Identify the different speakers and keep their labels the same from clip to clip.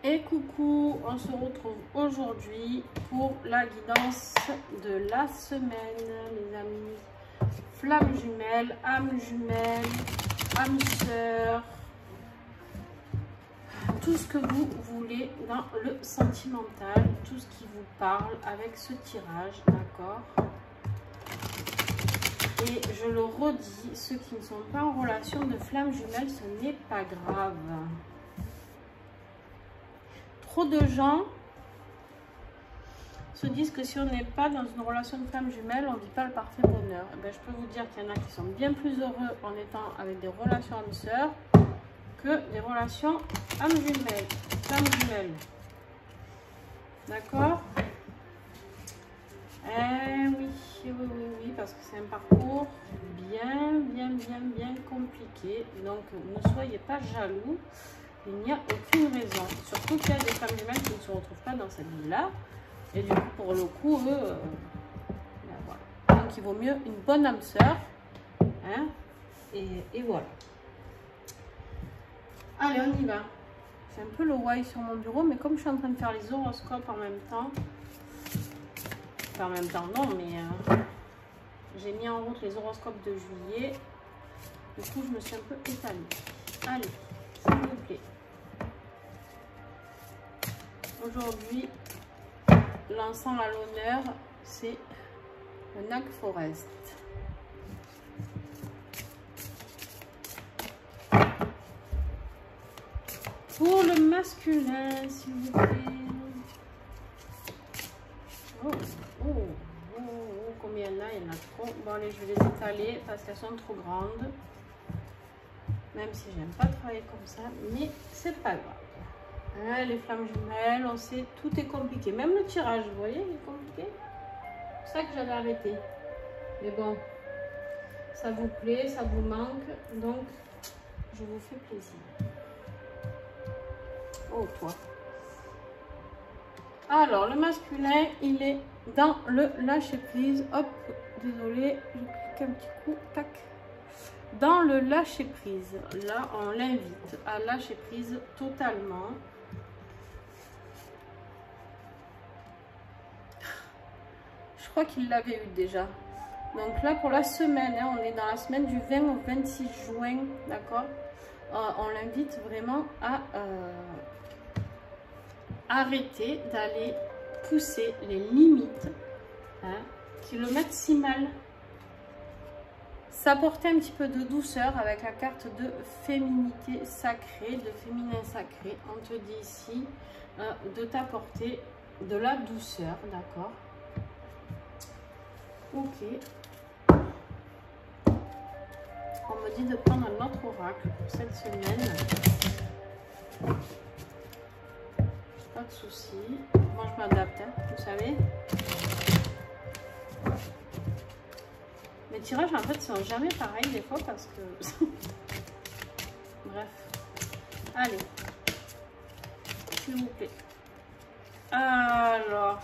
Speaker 1: Et coucou, on se retrouve aujourd'hui pour la guidance de la semaine, les amis. Flamme jumelle, âme sœur, tout ce que vous voulez dans le sentimental, tout ce qui vous parle avec ce tirage, d'accord? Et je le redis, ceux qui ne sont pas en relation de flamme jumelle, ce n'est pas grave. Trop de gens se disent que si on n'est pas dans une relation de flamme jumelle, on ne vit pas le parfait bonheur. Et bien, je peux vous dire qu'il y en a qui sont bien plus heureux en étant avec des relations âme sœur que des relations âme jumelle, flamme jumelle. D'accord? Oui, parce que c'est un parcours bien compliqué. Donc, ne soyez pas jaloux. Il n'y a aucune raison. Surtout qu'il y a des femmes jumelles qui ne se retrouvent pas dans cette vie-là. Et du coup, pour le coup, eux, ben voilà. Donc, il vaut mieux une bonne âme sœur. Hein, et voilà. Allez, on y va. C'est un peu le why sur mon bureau, mais comme je suis en train de faire les horoscopes en même temps, enfin en même temps non, mais j'ai mis en route les horoscopes de juillet. Du coup, je me suis un peu étalée. Allez, s'il vous plaît. Aujourd'hui, l'encens à l'honneur, c'est le Nag Forest. Pour le masculin, s'il vous plaît. Combien il y en a? Il y en a trop. Bon, allez, je vais les étaler parce qu'elles sont trop grandes. Même si j'aime pas travailler comme ça, mais c'est pas grave. Hein, les flammes jumelles, on sait, tout est compliqué. Même le tirage, vous voyez, il est compliqué. C'est ça que j'avais arrêté. Mais bon, ça vous plaît, ça vous manque, donc je vous fais plaisir. Oh, toi. Alors, le masculin, il est dans le lâcher prise. Hop, désolé, je clique un petit coup, tac. Dans le lâcher prise, là, on l'invite à lâcher prise totalement. Je crois qu'il l'avait eu déjà. Donc là, pour la semaine, hein, on est dans la semaine du 20 au 26 juin, d'accord? On l'invite vraiment à arrêter d'aller pousser les limites, hein, qui le mettent si mal. S'apporter un petit peu de douceur avec la carte de féminité sacrée, de féminin sacré. On te dit ici de t'apporter de la douceur, d'accord? Ok. On me dit de prendre un autre oracle pour cette semaine. Pas de souci. Moi, je m'adapte, hein, vous savez. Les tirages, en fait, sont jamais pareils des fois parce que... Bref. Allez. S'il vous plaît. Alors...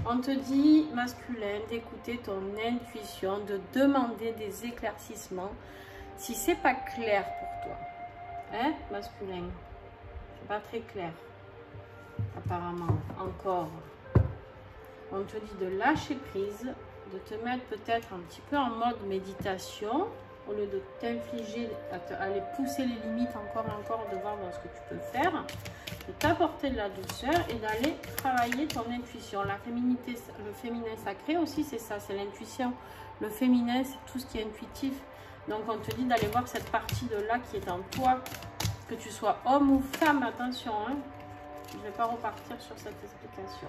Speaker 1: On te dit, masculin, d'écouter ton intuition, de demander des éclaircissements si c'est pas clair pour toi. Hein, masculin? C'est pas très clair. Apparemment, encore. On te dit de lâcher prise, de te mettre peut-être un petit peu en mode méditation, au lieu de t'infliger, à aller pousser les limites encore et encore, de voir dans ce que tu peux faire, de t'apporter de la douceur et d'aller travailler ton intuition. La féminité, le féminin sacré aussi, c'est ça, c'est l'intuition. Le féminin, c'est tout ce qui est intuitif. Donc on te dit d'aller voir cette partie de là qui est en toi, que tu sois homme ou femme, attention, hein. Je ne vais pas repartir sur cette explication.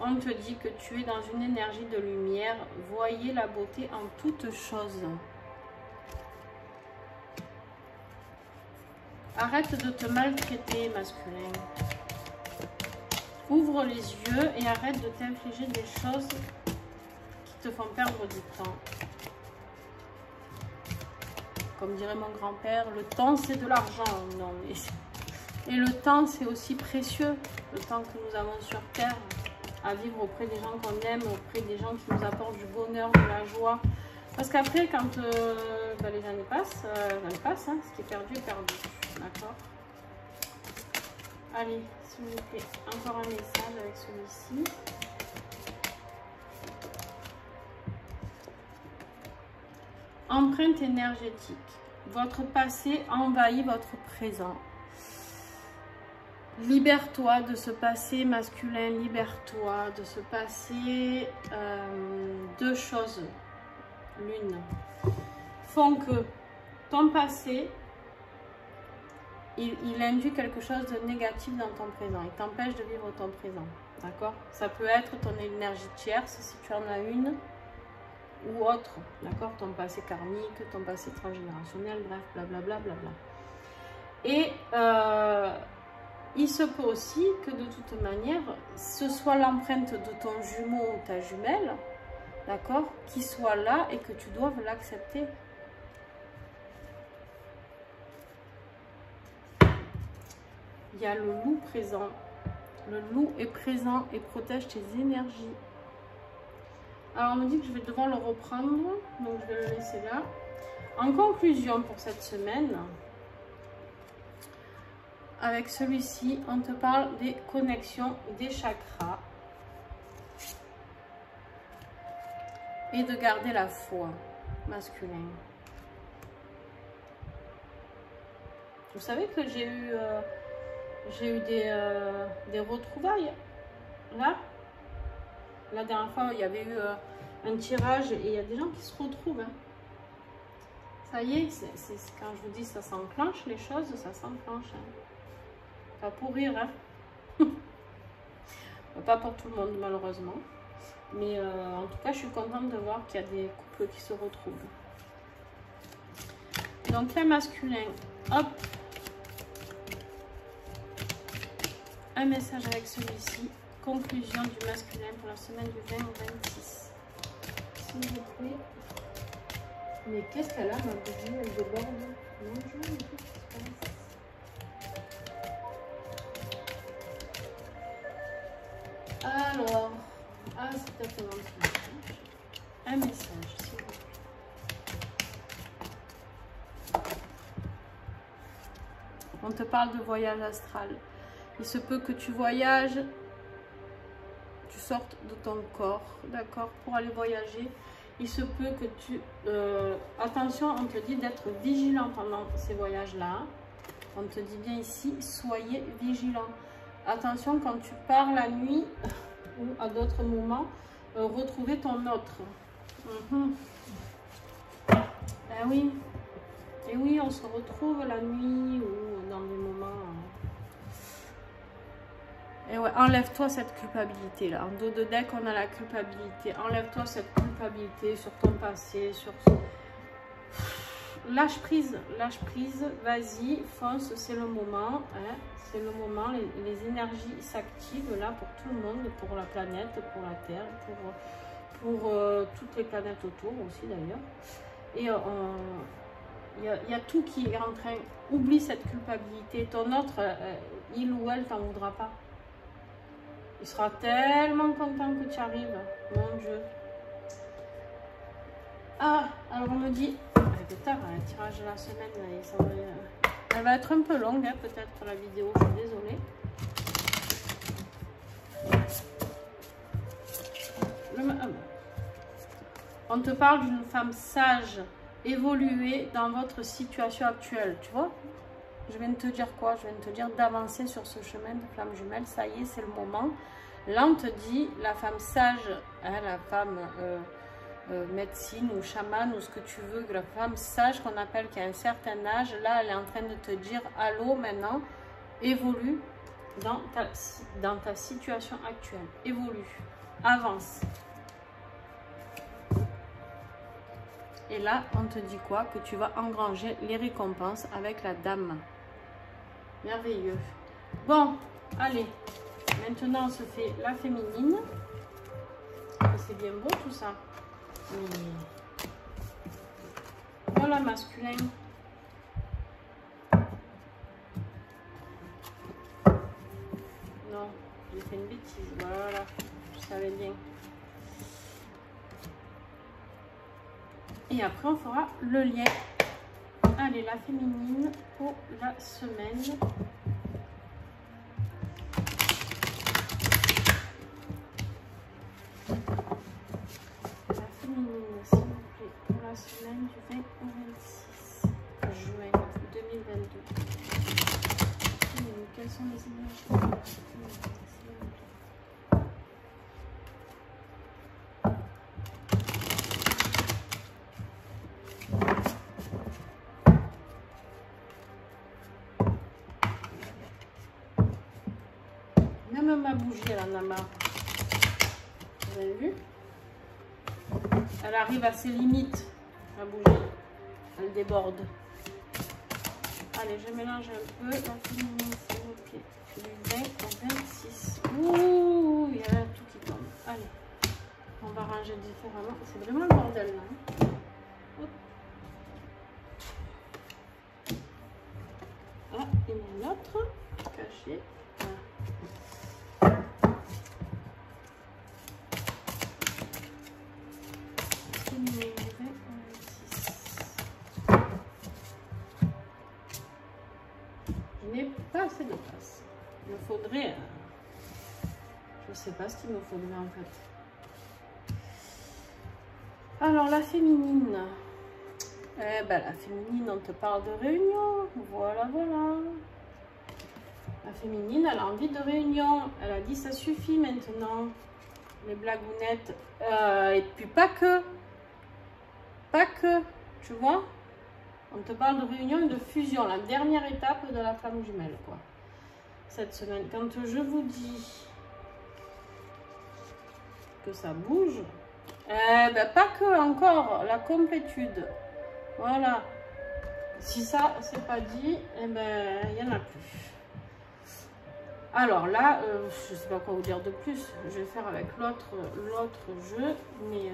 Speaker 1: On te dit que tu es dans une énergie de lumière. Voyez la beauté en toutes choses. Arrête de te maltraiter, masculin. Ouvre les yeux et arrête de t'infliger des choses qui te font perdre du temps. Comme dirait mon grand-père, le temps c'est de l'argent. Non, mais... Et le temps c'est aussi précieux. Le temps que nous avons sur Terre, à vivre auprès des gens qu'on aime, auprès des gens qui nous apportent du bonheur, de la joie. Parce qu'après, quand les années passent, hein, ce qui est perdu est perdu. D'accord? Allez, s'il vous plaît, encore un message avec celui-ci. Empreinte énergétique. Votre passé envahit votre présent. Libère-toi de ce passé masculin, libère-toi de ce passé. Deux choses, l'une, font que ton passé, il induit quelque chose de négatif dans ton présent. Il t'empêche de vivre ton présent. D'accord? Ça peut être ton énergie tierce, si tu en as une, ou autre. D'accord? Ton passé karmique, ton passé transgénérationnel, bref, blablabla. Bla. Et il se peut aussi que de toute manière, ce soit l'empreinte de ton jumeau ou ta jumelle, d'accord, qui soit là et que tu doives l'accepter. Il y a le loup présent. Le loup est présent et protège tes énergies. Alors, on me dit que je vais devoir le reprendre, donc je vais le laisser là. En conclusion pour cette semaine, avec celui-ci, on te parle des connexions des chakras et de garder la foi masculine. Vous savez que j'ai eu des retrouvailles là. La dernière fois, il y avait eu un tirage et il y a des gens qui se retrouvent. Hein. Ça y est, c'est quand je vous dis ça s'enclenche, les choses, ça s'enclenche. Hein. Pas pour rire, hein. Pas pour tout le monde malheureusement. Mais en tout cas, je suis contente de voir qu'il y a des couples qui se retrouvent. Donc là, masculin, hop. Un message avec celui-ci. Conclusion du masculin pour la semaine du 20 au 26. S'il vous plaît. Mais qu'est-ce qu'elle a, ma bougie? Elle déborde. Non, je vois un peu ce qui se passe. Alors, c'est peut-être un message, s'il vous plaît. On te parle de voyage astral. Il se peut que tu voyages, tu sortes de ton corps, d'accord, pour aller voyager. Il se peut que tu... attention, on te dit d'être vigilant pendant ces voyages-là. On te dit bien ici, soyez vigilant. Attention, quand tu pars la nuit ou à d'autres moments, retrouver ton autre. Ben oui. Et oui, on se retrouve la nuit ou dans des moments... Et ouais, enlève-toi cette culpabilité là. En dos de deck, on a la culpabilité. Enlève-toi cette culpabilité sur ton passé, sur... Lâche prise, vas-y, fonce, c'est le moment. Hein, c'est le moment, les énergies s'activent là pour tout le monde, pour la planète, pour la Terre, pour toutes les planètes autour aussi d'ailleurs. Et il y a tout qui est en train... Oublie cette culpabilité. Ton autre, il ou elle t'en voudra pas. Il sera tellement content que tu arrives. Mon Dieu. Ah, alors on me dit... C'est tard, un tirage de la semaine. Elle va être un peu longue, hein, peut-être, pour la vidéo. Je suis désolée. On te parle d'une femme sage, évoluée dans votre situation actuelle. Tu vois? Je viens de te dire quoi? Je viens de te dire d'avancer sur ce chemin de flamme jumelle. Ça y est, c'est le moment. Là, on te dit la femme sage, hein, la femme médecine ou chamane ou ce que tu veux, la femme sage qu'on appelle qui a un certain âge. Là, elle est en train de te dire allô maintenant, évolue dans ta situation actuelle. Évolue, avance. Et là, on te dit quoi? Que tu vas engranger les récompenses avec la dame. Merveilleux. Bon, allez. Maintenant, on se fait la féminine. C'est bien beau tout ça. Mais... Voilà, masculin. Non, j'ai fait une bêtise. Voilà, je savais bien. Et après, on fera le lien. Allez, la féminine pour la semaine. Même ma bougie, elle en a marre. Vous avez vu? Elle arrive à ses limites, la bougie. Elle déborde. Allez, je mélange un peu. La féminine, c'est ok. Du 20 au 26. Ouh, il y a tout qui tombe. Allez, on va ranger différemment. C'est vraiment le bordel là. Hop. Ah, il y en a un autre caché. Voilà. Féminine, 20 au 26. Je n'ai pas assez de place. Il me faudrait... je ne sais pas ce qu'il me faudrait en fait. Alors la féminine. Eh ben, la féminine, on te parle de réunion. Voilà, voilà. La féminine, elle a envie de réunion. Elle a dit ça suffit maintenant. Les blagounettes. Et puis pas que. Pas que. Tu vois? On te parle de réunion et de fusion. La dernière étape de la flamme jumelle, quoi. Cette semaine. Quand je vous dis que ça bouge, ben pas que encore. La complétude. Voilà. Si ça, c'est pas dit, eh ben, il n'y en a plus. Alors là, je sais pas quoi vous dire de plus. Je vais faire avec l'autre jeu, mais...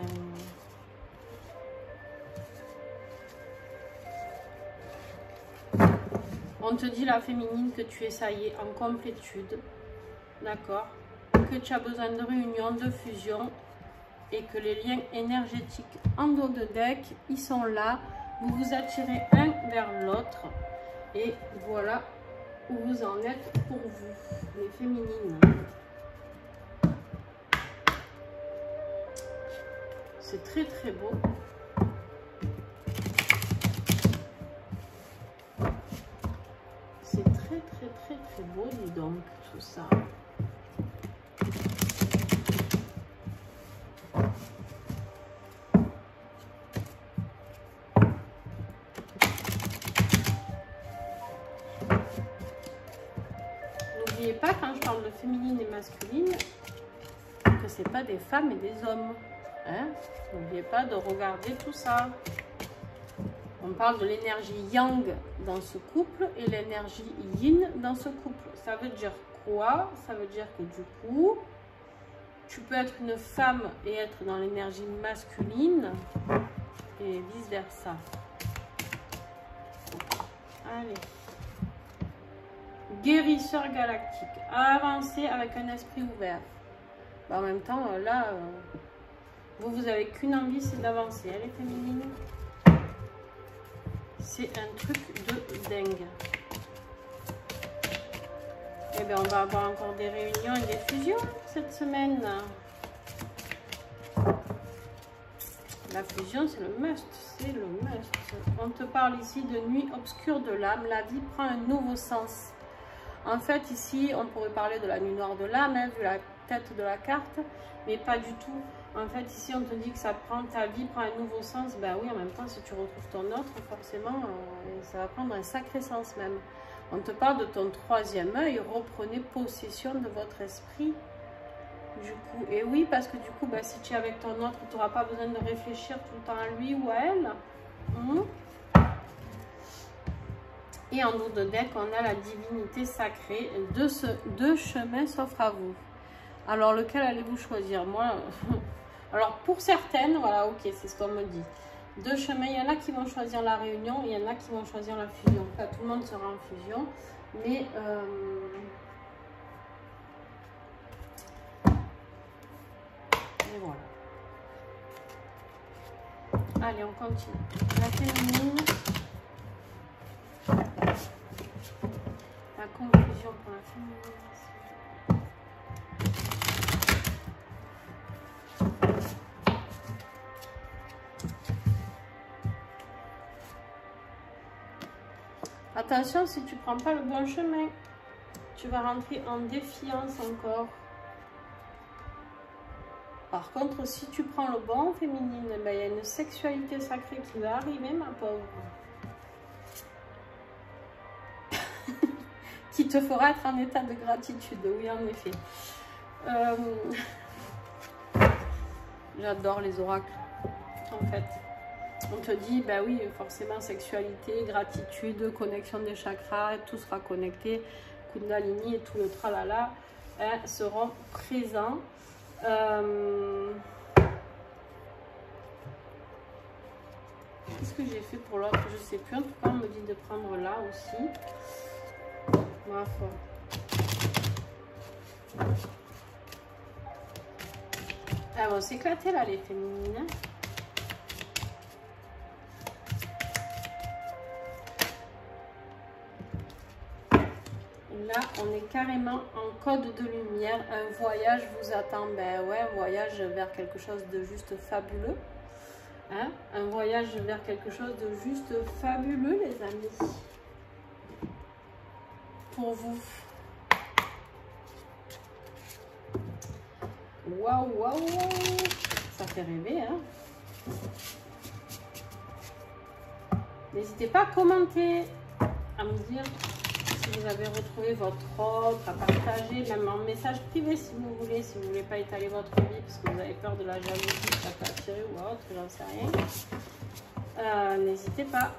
Speaker 1: on te dit, la féminine, que tu es, ça y est, en complétude. D'accord? Que tu as besoin de réunion, de fusion. Et que les liens énergétiques en dos de deck, ils sont là. Vous vous attirez un vers l'autre. Et voilà où vous en êtes pour vous, les féminines. C'est très très beau. C'est très très très très beau, dis donc, tout ça. N'oubliez pas, quand je parle de féminine et masculine, que c'est pas des femmes et des hommes. Hein? N'oubliez pas de regarder tout ça. On parle de l'énergie yang dans ce couple et l'énergie yin dans ce couple. Ça veut dire quoi? Ça veut dire que du coup, tu peux être une femme et être dans l'énergie masculine et vice versa. Allez. Guérisseur galactique. Avancer avec un esprit ouvert. Bah, en même temps, là, vous avez qu'une envie, c'est d'avancer. Elle est féminine. C'est un truc de dingue. Et bien, on va avoir encore des réunions et des fusions cette semaine. La fusion, c'est le must. C'est le must. On te parle ici de nuit obscure de l'âme. La vie prend un nouveau sens. En fait, ici, on pourrait parler de la nuit noire de l'âme, hein, vu la tête de la carte, mais pas du tout. En fait, ici, on te dit que ça prend, ta vie prend un nouveau sens. Ben oui, en même temps, si tu retrouves ton autre, forcément, ça va prendre un sacré sens même. On te parle de ton troisième œil. Reprenez possession de votre esprit. Du coup, et oui, parce que du coup, ben, si tu es avec ton autre, tu n'auras pas besoin de réfléchir tout le temps à lui ou à elle. Et en dos de deck, on a la divinité sacrée. Deux chemins s'offrent à vous. Alors, lequel allez-vous choisir? Moi, alors pour certaines, voilà, ok, c'est ce qu'on me dit. Deux chemins, il y en a qui vont choisir la réunion, il y en a qui vont choisir la fusion. Enfin, tout le monde sera en fusion, mais... et voilà. Allez, on continue. La féminine. La conclusion pour la féminine. Attention, si tu ne prends pas le bon chemin, tu vas rentrer en défiance encore. Par contre, si tu prends le bon féminine, ben, il y a une sexualité sacrée qui va arriver, ma pauvre. qui te fera être en état de gratitude. Oui, en effet. J'adore les oracles, en fait. On te dit, ben oui, forcément, sexualité, gratitude, connexion des chakras, tout sera connecté. Kundalini et tout le tralala seront présents. Qu'est-ce que j'ai fait pour l'autre? Je sais plus. En tout cas, on me dit de prendre là aussi. Ma foi. Elles vont s'éclater là, les féminines. Là, on est carrément en code de lumière. Un voyage vous attend. Ben ouais, un voyage vers quelque chose de juste fabuleux. Hein? Un voyage vers quelque chose de juste fabuleux, les amis. Pour vous. Waouh, waouh, waouh. Ça fait rêver, hein? N'hésitez pas à commenter, à me dire si vous avez retrouvé votre autre, à partager, même en message privé si vous voulez, si vous ne voulez pas étaler votre vie parce que vous avez peur de la jalousie, que ça peut attirer ou autre, j'en sais rien. N'hésitez pas.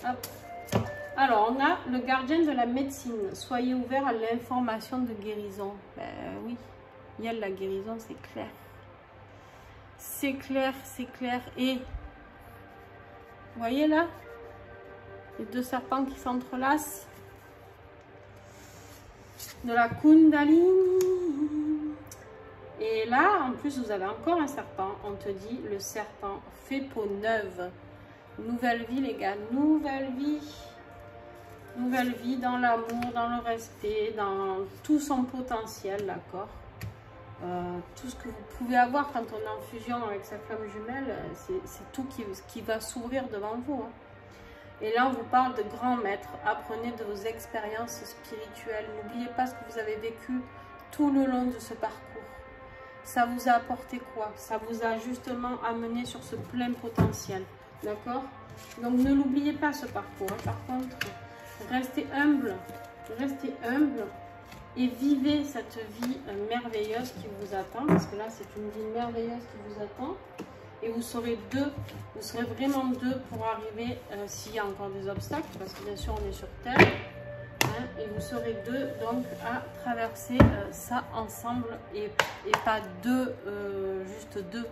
Speaker 1: Hop. Alors, on a le gardien de la médecine. Soyez ouverts à l'information de guérison. Ben oui, il y a de la guérison, c'est clair. C'est clair, c'est clair. Et, vous voyez là, les deux serpents qui s'entrelacent. De la Kundalini. Et là, en plus, vous avez encore un serpent. On te dit, le serpent fait peau neuve. Nouvelle vie, les gars. Nouvelle vie. Nouvelle vie dans l'amour, dans le respect, dans tout son potentiel, d'accord. Tout ce que vous pouvez avoir quand on est en fusion avec sa flamme jumelle, c'est tout qui va s'ouvrir devant vous. Hein. Et là, on vous parle de grands maîtres. Apprenez de vos expériences spirituelles. N'oubliez pas ce que vous avez vécu tout le long de ce parcours. Ça vous a apporté quoi? Ça vous a justement amené sur ce plein potentiel. D'accord? Donc, ne l'oubliez pas ce parcours. Hein. Par contre, restez humble. Restez humble. Et vivez cette vie merveilleuse qui vous attend. Parce que là, c'est une vie merveilleuse qui vous attend. Et vous serez deux, vous serez vraiment deux pour arriver, s'il y a encore des obstacles, parce que bien sûr on est sur Terre, hein, et vous serez deux donc à traverser ça ensemble, et pas deux, juste deux,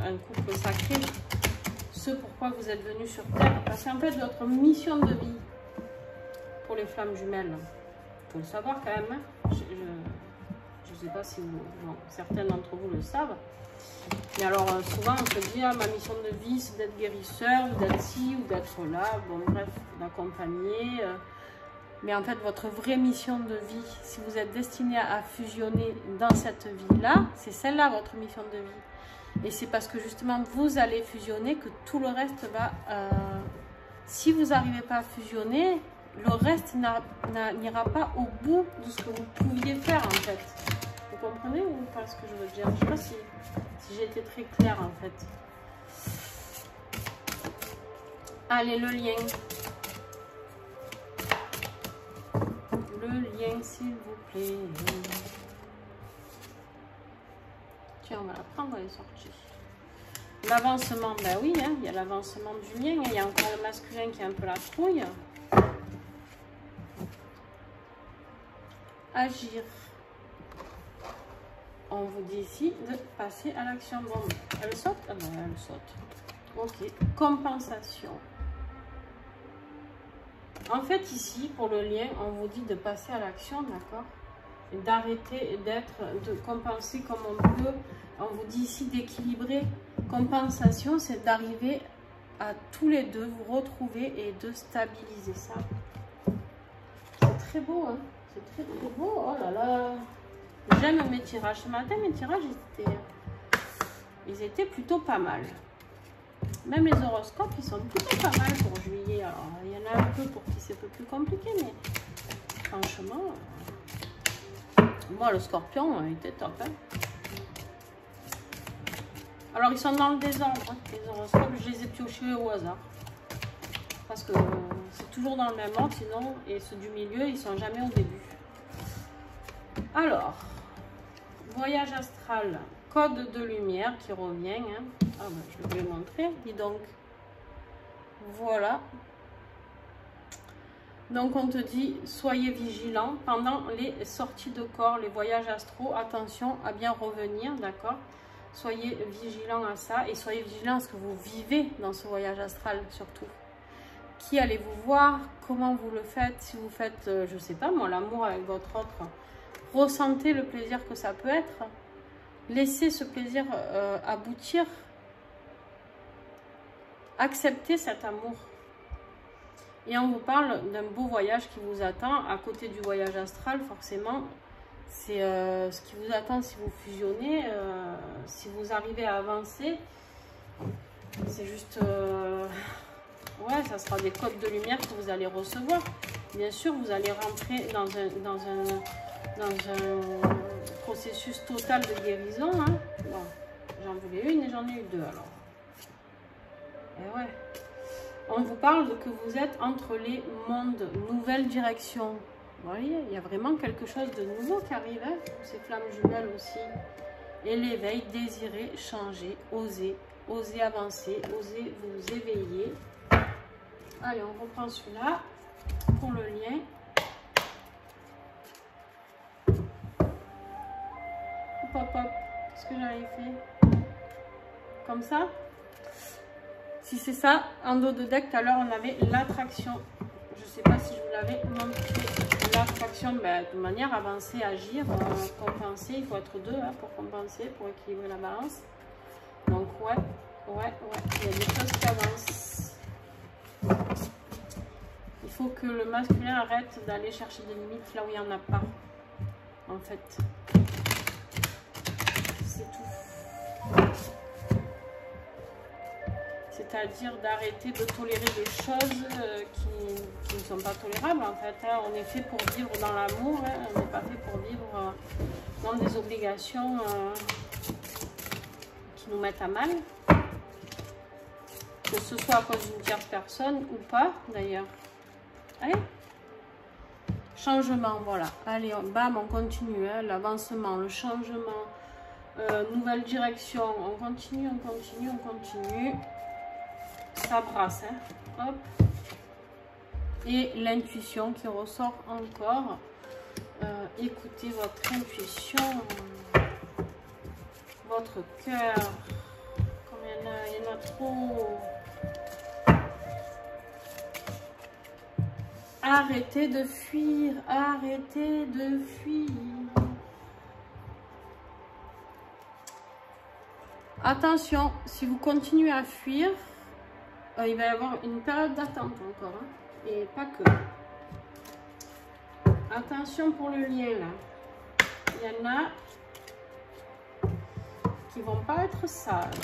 Speaker 1: un couple sacré, ce pourquoi vous êtes venus sur Terre, parce qu'en fait votre mission de vie, pour les flammes jumelles, il faut le savoir quand même, hein, je ne sais pas si certains d'entre vous le savent. Et alors souvent on se dit, ah, ma mission de vie c'est d'être guérisseur, ou d'être ci, ou d'être là, bon bref, d'accompagner. Mais en fait votre vraie mission de vie, si vous êtes destiné à fusionner dans cette vie-là, c'est celle-là votre mission de vie. Et c'est parce que justement vous allez fusionner que tout le reste va... si vous n'arrivez pas à fusionner, le reste n'ira pas au bout de ce que vous pouviez faire en fait. Vous comprenez ou pas ce que je veux dire? Je ne sais pas si j'ai été très claire en fait. Allez, le lien. Le lien, s'il vous plaît. Tiens, on va la prendre, elle est sortie. L'avancement, ben oui, hein, il y a l'avancement du lien. Il y a encore le masculin qui est un peu la trouille. Agir. On vous dit ici de passer à l'action. Bon, elle saute? Ah non, elle saute. Ok. Compensation. En fait, ici, pour le lien, on vous dit de passer à l'action, d'accord? D'arrêter de compenser comme on peut. On vous dit ici d'équilibrer. Compensation, c'est d'arriver à tous les deux vous retrouver et de stabiliser ça. C'est très beau, hein? C'est très très beau. Oh là là! J'aime mes tirages. Ce matin, mes tirages, ils étaient plutôt pas mal. Même les horoscopes, ils sont plutôt pas mal pour juillet. Alors, il y en a un peu pour qui c'est un peu plus compliqué, mais franchement, moi, le scorpion, il était top. Hein. Alors, ils sont dans le désordre, hein, les horoscopes. Je les ai piochés au hasard. Parce que c'est toujours dans le même ordre, sinon, et ceux du milieu, ils sont jamais au début. Alors, voyage astral, code de lumière qui revient. Hein. Ah ben, je vais vous le montrer, dis donc. Voilà. Donc on te dit, soyez vigilants pendant les sorties de corps, les voyages astraux. Attention à bien revenir, d'accord? Soyez vigilants à ça et soyez vigilants à ce que vous vivez dans ce voyage astral surtout. Qui allez-vous voir? Comment vous le faites? Si vous faites, je sais pas moi, l'amour avec votre autre, ressentez le plaisir que ça peut être. Laissez ce plaisir aboutir. Acceptez cet amour. Et on vous parle d'un beau voyage qui vous attend. À côté du voyage astral, forcément, c'est ce qui vous attend si vous fusionnez, si vous arrivez à avancer. C'est juste... ouais, ça sera des codes de lumière que vous allez recevoir. Bien sûr, vous allez rentrer dans un processus total de guérison. Hein. Bon, j'en voulais une et j'en ai eu deux alors. Et ouais. On vous parle que vous êtes entre les mondes, nouvelle direction. Vous voyez, il y a vraiment quelque chose de nouveau qui arrive. Hein, ces flammes jumelles aussi. Et l'éveil, désirer, changer, oser avancer, oser vous éveiller. Allez, on reprend celui-là pour le lien. Hop, hop, hop. Qu'est-ce que j'avais fait? Comme ça. Si c'est ça, en dos de deck, tout à l'heure, on avait l'attraction. Je ne sais pas si je vous l'avais montré. L'attraction, ben, de manière avancer, agir, compenser. Il faut être deux hein, pour compenser, pour équilibrer la balance. Donc, ouais, il y a des choses qui avancent. Il faut que le masculin arrête d'aller chercher des limites là où il n'y en a pas. En fait. C'est tout. C'est-à-dire d'arrêter de tolérer des choses qui ne sont pas tolérables en fait. Hein. On est fait pour vivre dans l'amour, hein. On n'est pas fait pour vivre dans des obligations qui nous mettent à mal. Que ce soit à cause d'une tierce personne ou pas d'ailleurs. Allez. Changement, voilà. Allez, bam, on continue. Hein. L'avancement, le changement, nouvelle direction. On continue, on continue, on continue. Ça brasse, hein. Hop. Et l'intuition qui ressort encore. Écoutez votre intuition, votre cœur. Comme il y en a trop. Arrêtez de fuir, arrêtez de fuir. Attention, si vous continuez à fuir, il va y avoir une période d'attente encore, hein, et pas que. Attention pour le lien là. Il y en a qui vont pas être sages.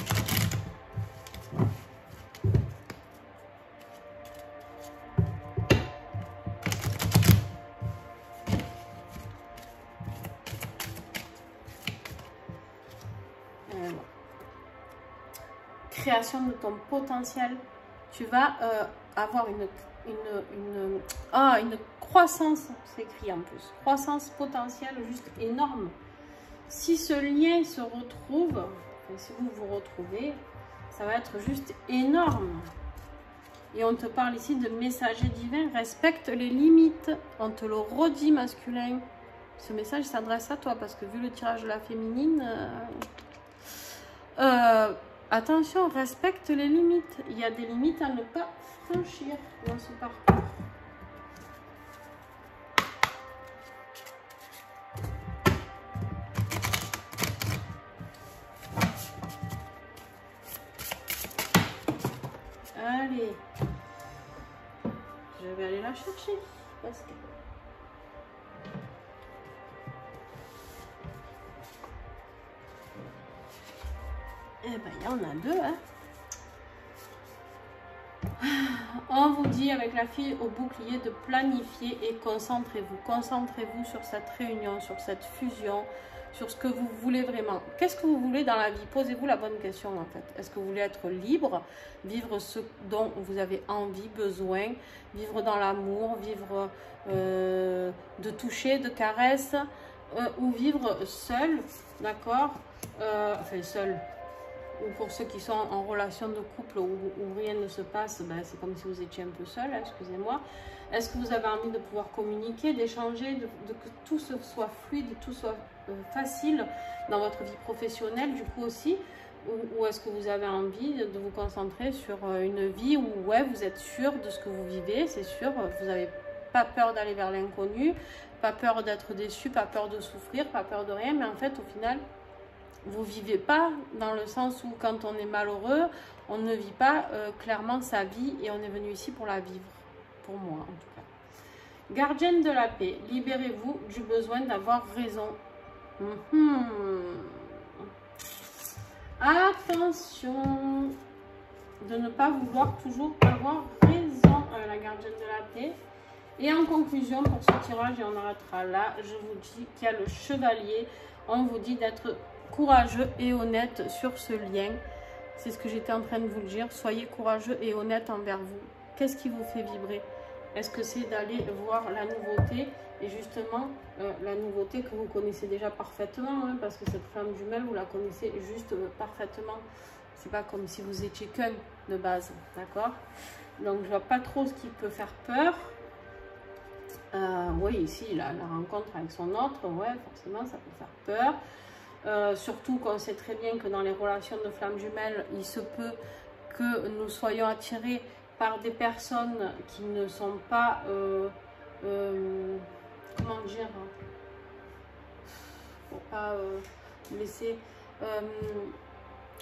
Speaker 1: Création de ton potentiel. Tu vas avoir une croissance, c'est écrit en plus, croissance potentielle juste énorme. Si ce lien se retrouve, si vous vous retrouvez, ça va être juste énorme. Et on te parle ici de messager divin, respecte les limites. On te le redit masculin. Ce message s'adresse à toi parce que vu le tirage de la féminine, attention, respecte les limites. Il y a des limites à ne pas franchir dans ce parcours. Allez, je vais aller la chercher parce que... Eh ben, il y en a deux, hein. On vous dit avec la fille au bouclier de planifier et concentrez-vous. Concentrez-vous sur cette réunion, sur cette fusion. sur ce que vous voulez vraiment. Qu'est-ce que vous voulez dans la vie? Posez-vous la bonne question en fait. Est-ce que vous voulez être libre, vivre ce dont vous avez envie, besoin, vivre dans l'amour, vivre de toucher, de caresses, ou vivre seul, d'accord, enfin seul, ou pour ceux qui sont en relation de couple où rien ne se passe, ben, c'est comme si vous étiez un peu seul, hein, excusez-moi. Est-ce que vous avez envie de pouvoir communiquer, d'échanger, que tout soit fluide, tout soit facile dans votre vie professionnelle du coup aussi, ou est-ce que vous avez envie de vous concentrer sur une vie où ouais, vous êtes sûr de ce que vous vivez, c'est sûr, vous n'avez pas peur d'aller vers l'inconnu, pas peur d'être déçu, pas peur de souffrir, pas peur de rien, mais en fait au final vous vivez pas dans le sens où quand on est malheureux, on ne vit pas clairement sa vie et on est venu ici pour la vivre, pour moi en tout cas. Gardienne de la paix, libérez-vous du besoin d'avoir raison. Attention de ne pas vouloir toujours avoir raison, la gardienne de la paix. Et en conclusion, pour ce tirage, et on arrêtera là, je vous dis qu'il y a le chevalier. On vous dit d'être courageux et honnête sur ce lien. C'est ce que j'étais en train de vous dire. Soyez courageux et honnête envers vous. Qu'est-ce qui vous fait vibrer? Est-ce que c'est d'aller voir la nouveauté? Et justement, la nouveauté que vous connaissez déjà parfaitement, hein, parce que cette flamme jumelle, vous la connaissez juste parfaitement. C'est pas comme si vous étiez qu'un de base, d'accord? Donc, je vois pas trop ce qui peut faire peur. Oui, ici, la rencontre avec son autre, ouais, forcément, ça peut faire peur. Surtout qu'on sait très bien que dans les relations de flammes jumelles, il se peut que nous soyons attirés par des personnes qui ne sont pas, comment dire, pour pas laisser...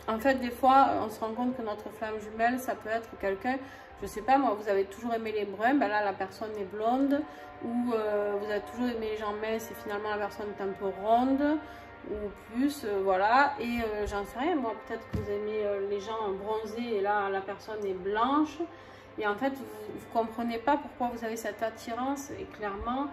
Speaker 1: en fait, des fois, on se rend compte que notre flamme jumelle, ça peut être quelqu'un, je sais pas moi, vous avez toujours aimé les bruns, ben là, la personne est blonde, ou vous avez toujours aimé les gens minces et finalement la personne est un peu ronde, ou plus, voilà, et j'en sais rien, moi, peut-être que vous aimez les gens bronzés et là, la personne est blanche, et en fait, vous ne comprenez pas pourquoi vous avez cette attirance, et clairement,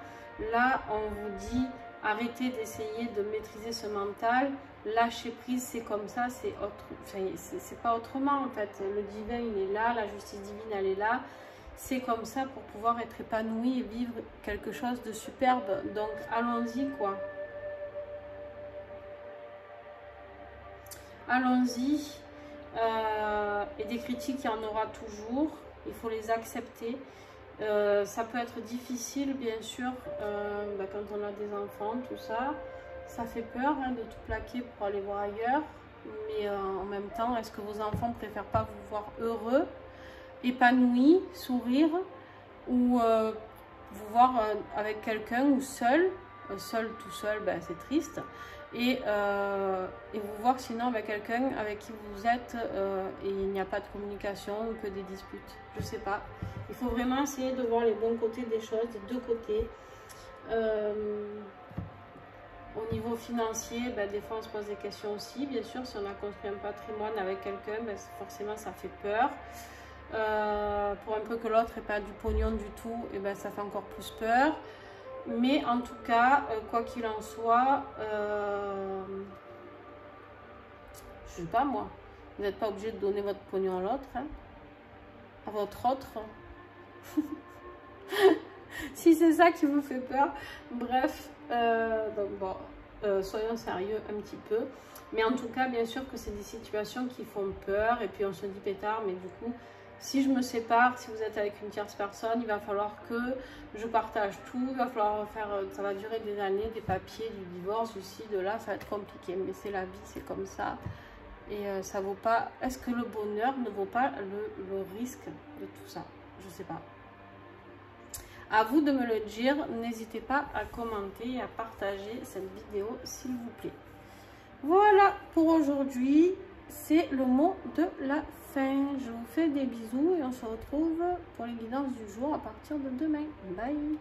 Speaker 1: là, on vous dit... Arrêtez d'essayer de maîtriser ce mental, lâcher prise, c'est comme ça, c'est autre, enfin, c'est pas autrement en fait. Le divin il est là, la justice divine elle est là, c'est comme ça pour pouvoir être épanoui et vivre quelque chose de superbe. Donc allons-y quoi. Allons-y. Et des critiques il y en aura toujours, il faut les accepter. Ça peut être difficile bien sûr quand on a des enfants, tout ça, ça fait peur hein, de tout plaquer pour aller voir ailleurs, mais en même temps, est-ce que vos enfants préfèrent pas vous voir heureux, épanouis, sourire, ou vous voir avec quelqu'un ou seul, tout seul, ben, c'est triste, et vous voir sinon avec quelqu'un avec qui vous êtes et il n'y a pas de communication ou que des disputes, je sais pas. Il faut vraiment essayer de voir les bons côtés des choses, des deux côtés. Au niveau financier, ben, des fois on se pose des questions aussi. Bien sûr, si on a construit un patrimoine avec quelqu'un, ben, forcément ça fait peur. Pour un peu que l'autre n'ait pas du pognon du tout, et ben, ça fait encore plus peur. Mais en tout cas, quoi qu'il en soit, je sais pas moi, vous n'êtes pas obligé de donner votre pognon à l'autre, hein, à votre autre. Si c'est ça qui vous fait peur, bref, donc bon, soyons sérieux un petit peu. Mais en tout cas, bien sûr que c'est des situations qui font peur et puis on se dit pétard, mais du coup, si je me sépare, si vous êtes avec une tierce personne, il va falloir que je partage tout, il va falloir faire, ça va durer des années, des papiers, du divorce, aussi, de là, ça va être compliqué. Mais c'est la vie, c'est comme ça. Et ça vaut pas, est-ce que le bonheur ne vaut pas le risque de tout ça? Je sais pas. À vous de me le dire, n'hésitez pas à commenter et à partager cette vidéo s'il vous plaît. Voilà pour aujourd'hui, c'est le mot de la fin. Je vous fais des bisous et on se retrouve pour les guidances du jour à partir de demain. Bye!